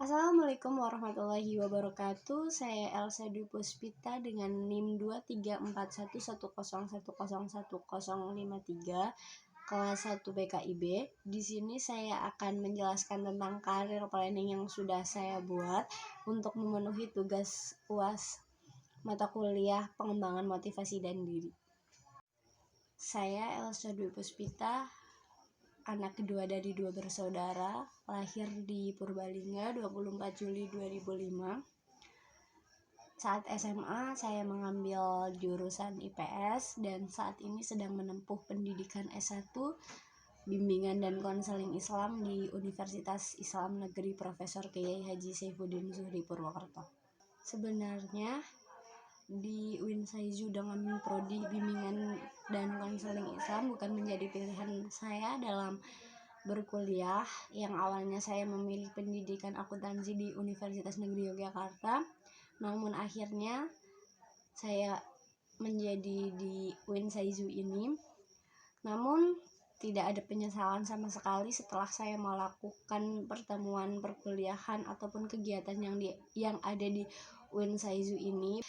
Assalamualaikum warahmatullahi wabarakatuh. Saya Elsa Dwi Puspita dengan NIM 234110101053 kelas 1 BKIB. Di sini saya akan menjelaskan tentang karir planning yang sudah saya buat untuk memenuhi tugas UAS mata kuliah pengembangan motivasi dan diri. Saya Elsa Dwi Puspita, anak kedua dari dua bersaudara, lahir di Purbalingga 24 Juli 2005. Saat SMA saya mengambil jurusan IPS dan saat ini sedang menempuh pendidikan S1 Bimbingan dan Konseling Islam di Universitas Islam Negeri Profesor Kiai Haji Saifuddin Zuhri Purwokerto. Sebenarnya di UIN Saizu dengan prodi Bimbingan dan Konseling Islam bukan menjadi pilihan saya dalam berkuliah. Yang awalnya saya memilih pendidikan akuntansi di Universitas Negeri Yogyakarta, namun akhirnya saya menjadi di UIN Saizu ini. Namun tidak ada penyesalan sama sekali setelah saya melakukan pertemuan perkuliahan ataupun kegiatan yang ada di UIN Saizu ini.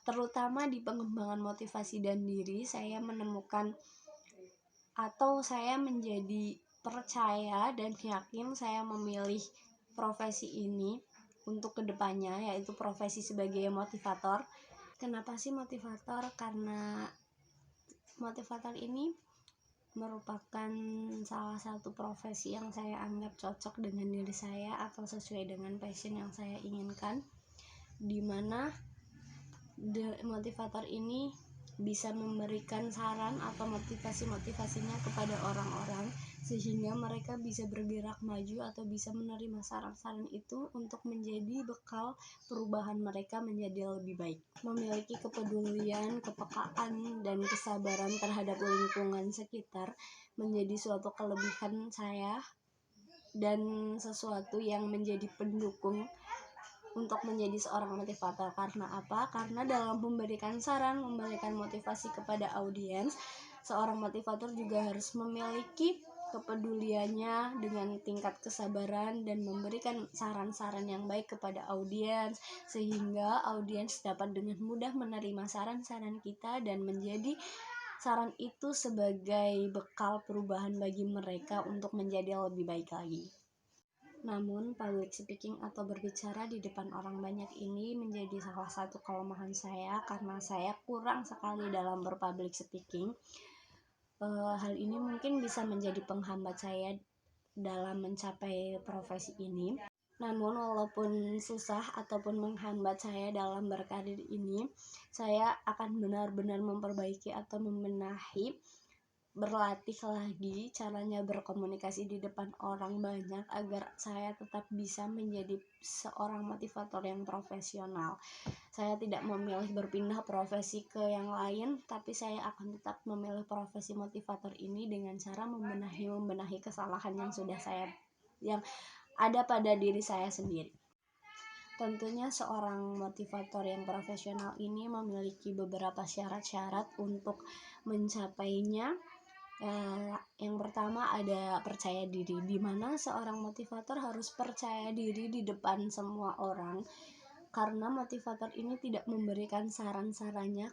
Terutama di pengembangan motivasi dan diri, saya menemukan atau saya menjadi percaya dan yakin saya memilih profesi ini untuk kedepannya, yaitu profesi sebagai motivator. Kenapa sih motivator? Karena motivator ini merupakan salah satu profesi yang saya anggap cocok dengan diri saya atau sesuai dengan passion yang saya inginkan, dimana motivator ini bisa memberikan saran atau motivasinya kepada orang-orang sehingga mereka bisa bergerak maju atau bisa menerima saran-saran itu untuk menjadi bekal perubahan mereka menjadi lebih baik. Memiliki kepedulian, kepekaan, dan kesabaran terhadap lingkungan sekitar menjadi suatu kelebihan saya dan sesuatu yang menjadi pendukung untuk menjadi seorang motivator. Karena apa? Karena dalam memberikan saran, memberikan motivasi kepada audiens, seorang motivator juga harus memiliki kepeduliannya dengan tingkat kesabaran dan memberikan saran-saran yang baik kepada audiens sehingga audiens dapat dengan mudah menerima saran-saran kita dan menjadi saran itu sebagai bekal perubahan bagi mereka untuk menjadi lebih baik lagi. Namun, public speaking atau berbicara di depan orang banyak ini menjadi salah satu kelemahan saya karena saya kurang sekali dalam berpublic speaking. Hal ini mungkin bisa menjadi penghambat saya dalam mencapai profesi ini. Namun, walaupun susah ataupun menghambat saya dalam berkarir ini, saya akan benar-benar memperbaiki atau membenahi, berlatih lagi caranya berkomunikasi di depan orang banyak agar saya tetap bisa menjadi seorang motivator yang profesional. Saya tidak memilih berpindah profesi ke yang lain, tapi saya akan tetap memilih profesi motivator ini dengan cara membenahi kesalahan yang ada pada diri saya sendiri. Tentunya seorang motivator yang profesional ini memiliki beberapa syarat-syarat untuk mencapainya. Yang pertama ada percaya diri, di mana seorang motivator harus percaya diri di depan semua orang, karena motivator ini tidak memberikan saran-sarannya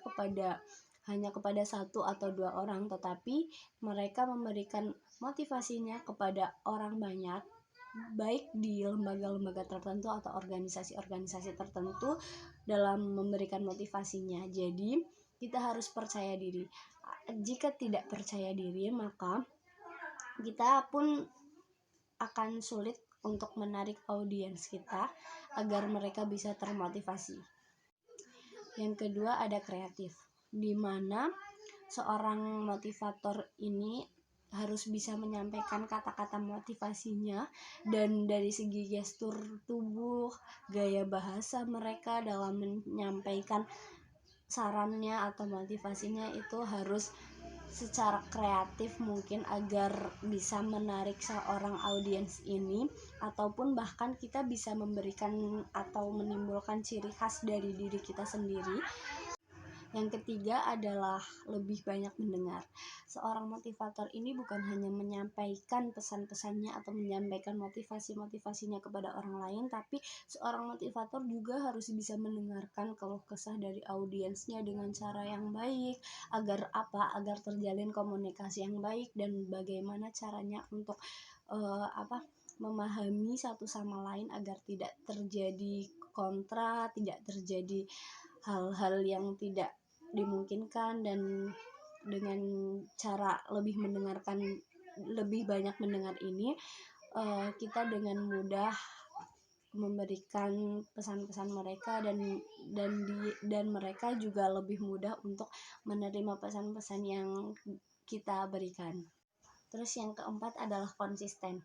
hanya kepada satu atau dua orang, tetapi mereka memberikan motivasinya kepada orang banyak, baik di lembaga-lembaga tertentu atau organisasi-organisasi tertentu dalam memberikan motivasinya. Jadi kita harus percaya diri. Jika tidak percaya diri, maka kita pun akan sulit untuk menarik audiens kita agar mereka bisa termotivasi. Yang kedua ada kreatif, di mana seorang motivator ini harus bisa menyampaikan kata-kata motivasinya, dan dari segi gestur tubuh, gaya bahasa mereka dalam menyampaikan sarannya atau motivasinya itu harus secara kreatif mungkin agar bisa menarik seorang audiens ini, ataupun bahkan kita bisa memberikan atau menimbulkan ciri khas dari diri kita sendiri. Yang ketiga adalah lebih banyak mendengar. Seorang motivator ini bukan hanya menyampaikan pesan-pesannya atau menyampaikan motivasi-motivasinya kepada orang lain, tapi seorang motivator juga harus bisa mendengarkan keluh kesah dari audiensnya dengan cara yang baik. Agar apa? Agar terjalin komunikasi yang baik dan bagaimana caranya untuk memahami satu sama lain agar tidak terjadi kontra, tidak terjadi hal-hal yang tidak dimungkinkan, dan dengan cara lebih banyak mendengar ini, kita dengan mudah memberikan pesan-pesan mereka dan mereka juga lebih mudah untuk menerima pesan-pesan yang kita berikan. Terus yang keempat adalah konsisten.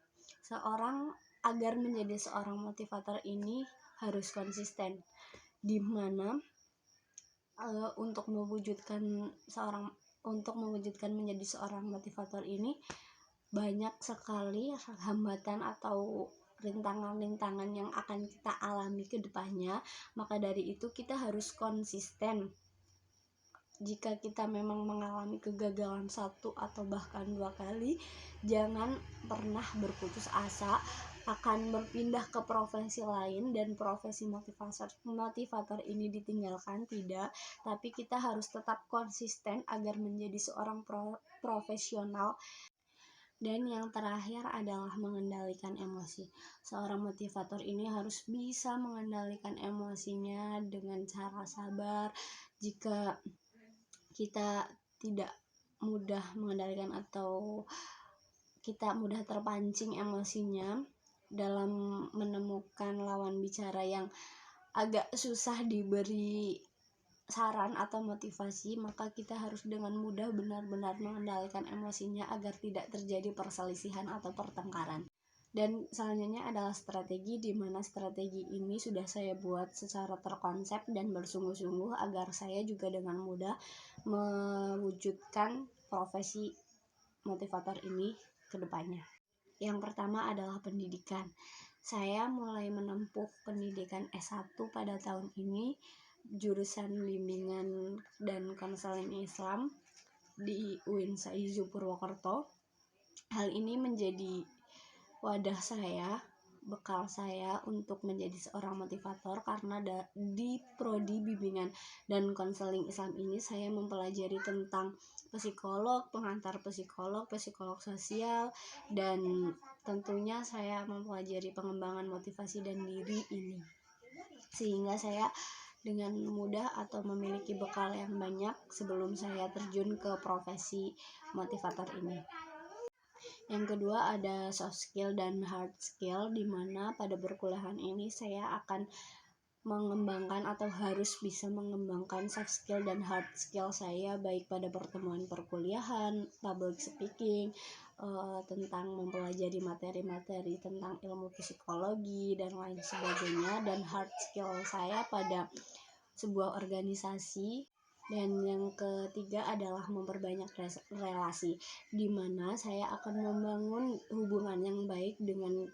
Agar menjadi seorang motivator ini harus konsisten, di mana untuk mewujudkan menjadi seorang motivator ini banyak sekali hambatan atau rintangan-rintangan yang akan kita alami ke depannya. Maka dari itu kita harus konsisten. Jika kita memang mengalami kegagalan 1 atau bahkan 2 kali, jangan pernah berputus asa akan berpindah ke profesi lain dan profesi motivator ini ditinggalkan, tidak, tapi kita harus tetap konsisten agar menjadi seorang profesional. Dan yang terakhir adalah mengendalikan emosi. Seorang motivator ini harus bisa mengendalikan emosinya dengan cara sabar. Jika kita tidak mudah mengendalikan atau kita mudah terpancing emosinya dalam menemukan lawan bicara yang agak susah diberi saran atau motivasi, maka kita harus dengan mudah benar-benar mengendalikan emosinya agar tidak terjadi perselisihan atau pertengkaran. Dan selanjutnya adalah strategi, di mana strategi ini sudah saya buat secara terkonsep dan bersungguh-sungguh agar saya juga dengan mudah mewujudkan profesi motivator ini ke depannya. Yang pertama adalah pendidikan. Saya mulai menempuh pendidikan S1 pada tahun ini, jurusan bimbingan dan konseling Islam di UIN Saizu Purwokerto. Hal ini menjadi wadah saya, bekal saya untuk menjadi seorang motivator, karena di prodi bimbingan dan konseling Islam ini saya mempelajari tentang psikolog, pengantar psikolog, psikolog sosial, dan tentunya saya mempelajari pengembangan motivasi dan diri ini, sehingga saya dengan mudah atau memiliki bekal yang banyak sebelum saya terjun ke profesi motivator ini. Yang kedua ada soft skill dan hard skill, di mana pada perkuliahan ini saya akan mengembangkan atau harus bisa mengembangkan soft skill dan hard skill saya, baik pada pertemuan perkuliahan, public speaking, tentang mempelajari materi-materi tentang ilmu psikologi dan lain sebagainya, dan hard skill saya pada sebuah organisasi. Dan yang ketiga adalah memperbanyak relasi, di mana saya akan membangun hubungan yang baik dengan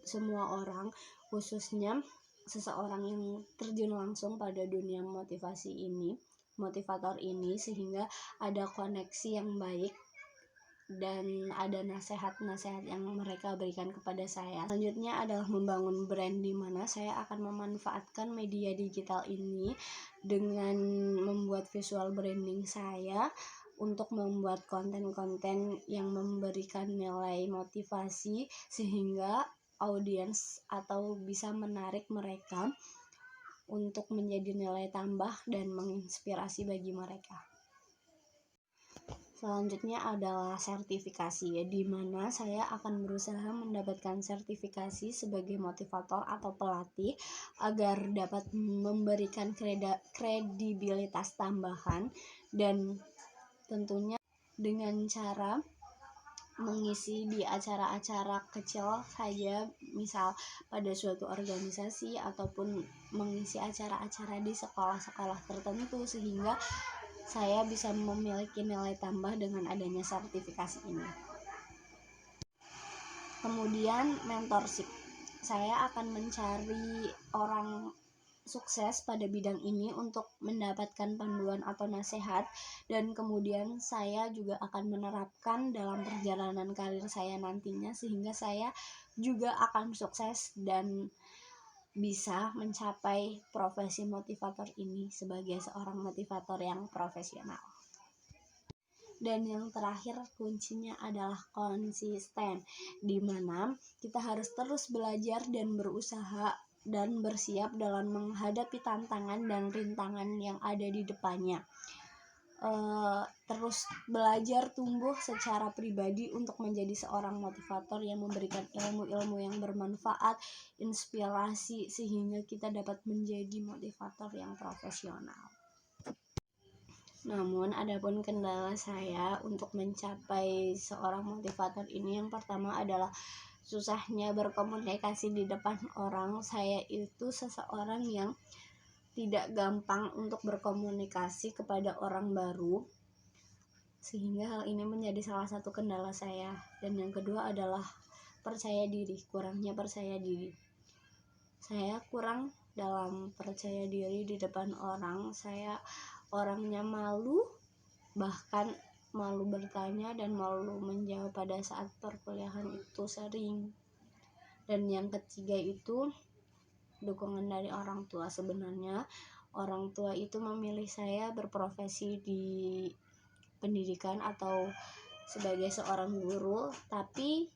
semua orang, khususnya seseorang yang terjun langsung pada dunia motivator ini, sehingga ada koneksi yang baik dan ada nasihat-nasihat yang mereka berikan kepada saya. Selanjutnya adalah membangun brand, di mana saya akan memanfaatkan media digital ini dengan membuat visual branding saya untuk membuat konten-konten yang memberikan nilai motivasi, sehingga audiens atau bisa menarik mereka untuk menjadi nilai tambah dan menginspirasi bagi mereka. Selanjutnya adalah sertifikasi, di mana saya akan berusaha mendapatkan sertifikasi sebagai motivator atau pelatih agar dapat memberikan kredibilitas tambahan, dan tentunya dengan cara mengisi di acara-acara kecil saja, misal pada suatu organisasi ataupun mengisi acara-acara di sekolah-sekolah tertentu, sehingga saya bisa memiliki nilai tambah dengan adanya sertifikasi ini. Kemudian mentorship, saya akan mencari orang sukses pada bidang ini untuk mendapatkan panduan atau nasihat, dan kemudian saya juga akan menerapkan dalam perjalanan karir saya nantinya sehingga saya juga akan sukses dan bisa mencapai profesi motivator ini sebagai seorang motivator yang profesional. Dan yang terakhir kuncinya adalah konsisten, di mana kita harus terus belajar dan berusaha dan bersiap dalam menghadapi tantangan dan rintangan yang ada di depannya. Terus belajar tumbuh secara pribadi untuk menjadi seorang motivator yang memberikan ilmu-ilmu yang bermanfaat, inspirasi, sehingga kita dapat menjadi motivator yang profesional. Namun, adapun kendala saya untuk mencapai seorang motivator ini, yang pertama adalah susahnya berkomunikasi di depan orang. Saya itu seseorang yang tidak gampang untuk berkomunikasi kepada orang baru, sehingga hal ini menjadi salah satu kendala saya. Dan yang kedua adalah kurangnya percaya diri. Saya kurang dalam percaya diri di depan orang. Saya orangnya malu, bahkan malu bertanya dan malu menjawab pada saat perkuliahan itu sering. Dan yang ketiga itu dukungan dari orang tua. Sebenarnya orang tua itu memilih saya berprofesi di pendidikan atau sebagai seorang guru, tapi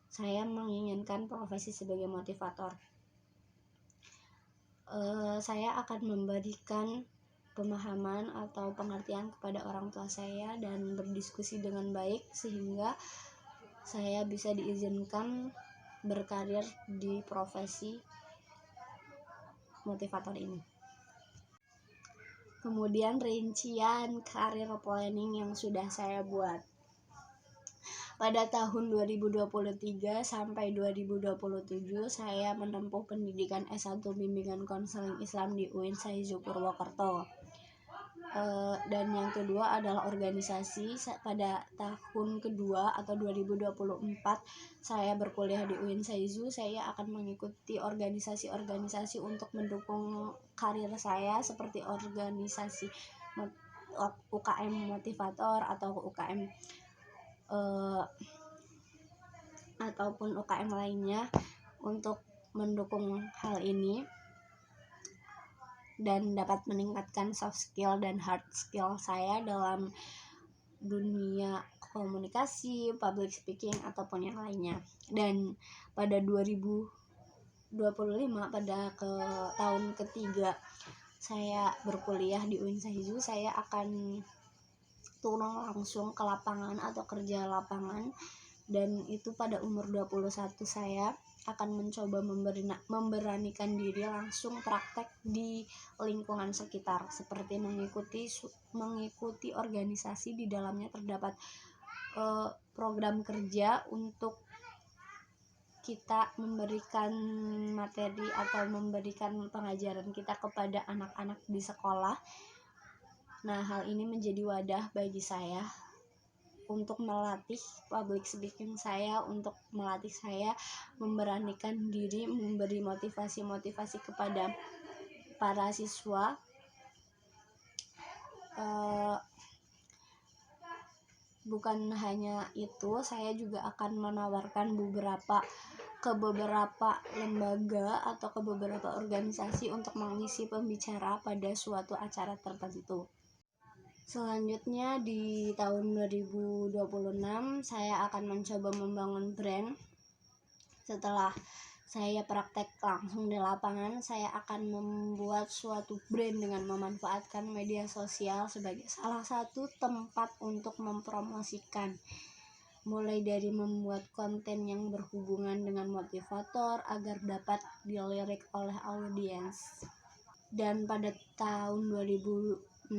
saya menginginkan profesi sebagai motivator. Saya akan memberikan pemahaman atau pengertian kepada orang tua saya dan berdiskusi dengan baik sehingga saya bisa diizinkan berkarir di profesi motivator ini. Kemudian rincian karir planning yang sudah saya buat. Pada tahun 2023 sampai 2027 saya menempuh pendidikan S1 Bimbingan Konseling Islam di UIN Saizu Purwokerto. Dan yang kedua adalah organisasi. Pada tahun kedua atau 2024 saya berkuliah di UIN Saizu. Saya akan mengikuti organisasi-organisasi untuk mendukung karir saya, seperti organisasi UKM motivator atau UKM ataupun UKM lainnya untuk mendukung hal ini dan dapat meningkatkan soft skill dan hard skill saya dalam dunia komunikasi, public speaking ataupun yang lainnya. Dan pada 2025 pada tahun ketiga saya berkuliah di UIN Saizu, saya akan turun langsung ke lapangan atau kerja lapangan, dan itu pada umur 21 saya akan mencoba memberanikan diri langsung praktek di lingkungan sekitar, seperti mengikuti organisasi di dalamnya terdapat program kerja untuk kita memberikan materi atau memberikan pengajaran kita kepada anak-anak di sekolah. Nah, hal ini menjadi wadah bagi saya untuk melatih public speaking saya, untuk melatih saya memberanikan diri, memberi motivasi-motivasi kepada para siswa. Bukan hanya itu, saya juga akan menawarkan ke beberapa lembaga atau ke beberapa organisasi untuk mengisi pembicara pada suatu acara tertentu. Selanjutnya di tahun 2026 saya akan mencoba membangun brand. Setelah saya praktek langsung di lapangan, saya akan membuat suatu brand dengan memanfaatkan media sosial sebagai salah satu tempat untuk mempromosikan, mulai dari membuat konten yang berhubungan dengan motivator agar dapat dilirik oleh audiens. Dan pada tahun 2026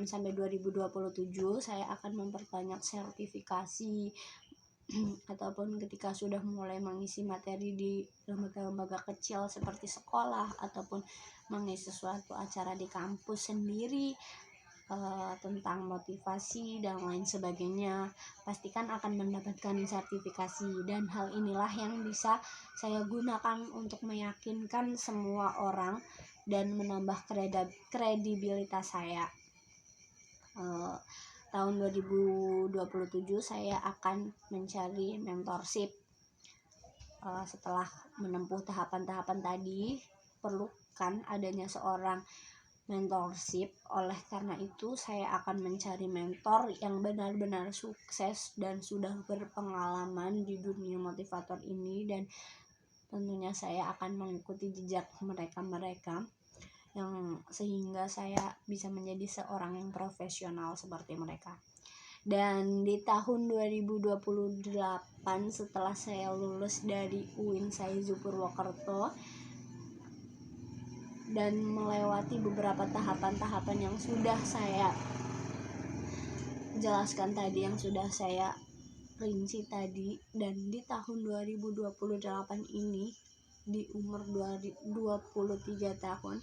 sampai 2027 saya akan memperbanyak sertifikasi ataupun ketika sudah mulai mengisi materi di lembaga-lembaga kecil seperti sekolah ataupun mengisi suatu acara di kampus sendiri, tentang motivasi dan lain sebagainya, pastikan akan mendapatkan sertifikasi, dan hal inilah yang bisa saya gunakan untuk meyakinkan semua orang dan menambah kredibilitas saya. Tahun 2027 saya akan mencari mentorship. Setelah menempuh tahapan-tahapan tadi, perlukan adanya seorang mentorship. Oleh karena itu saya akan mencari mentor yang benar-benar sukses dan sudah berpengalaman di dunia motivator ini, dan tentunya saya akan mengikuti jejak mereka yang sehingga saya bisa menjadi seorang yang profesional seperti mereka. Dan di tahun 2028 setelah saya lulus dari UIN Saizu Purwokerto dan melewati beberapa tahapan-tahapan yang sudah saya jelaskan tadi, yang sudah saya rinci tadi, dan di tahun 2028 ini di umur 23 tahun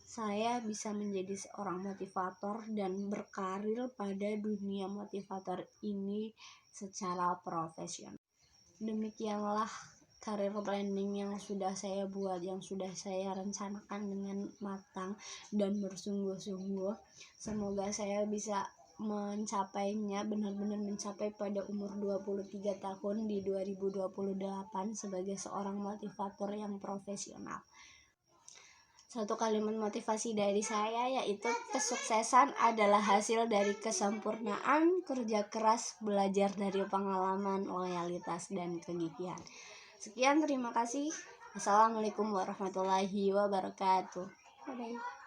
saya bisa menjadi seorang motivator dan berkarir pada dunia motivator ini secara profesional. Demikianlah career planning yang sudah saya buat, yang sudah saya rencanakan dengan matang dan bersungguh-sungguh. Semoga saya bisa mencapainya, benar-benar mencapai pada umur 23 tahun di 2028 sebagai seorang motivator yang profesional. Satu kalimat motivasi dari saya yaitu, kesuksesan adalah hasil dari kesempurnaan kerja keras, belajar dari pengalaman, loyalitas, dan kegigihan. Sekian, terima kasih. Assalamualaikum warahmatullahi wabarakatuh. Bye-bye.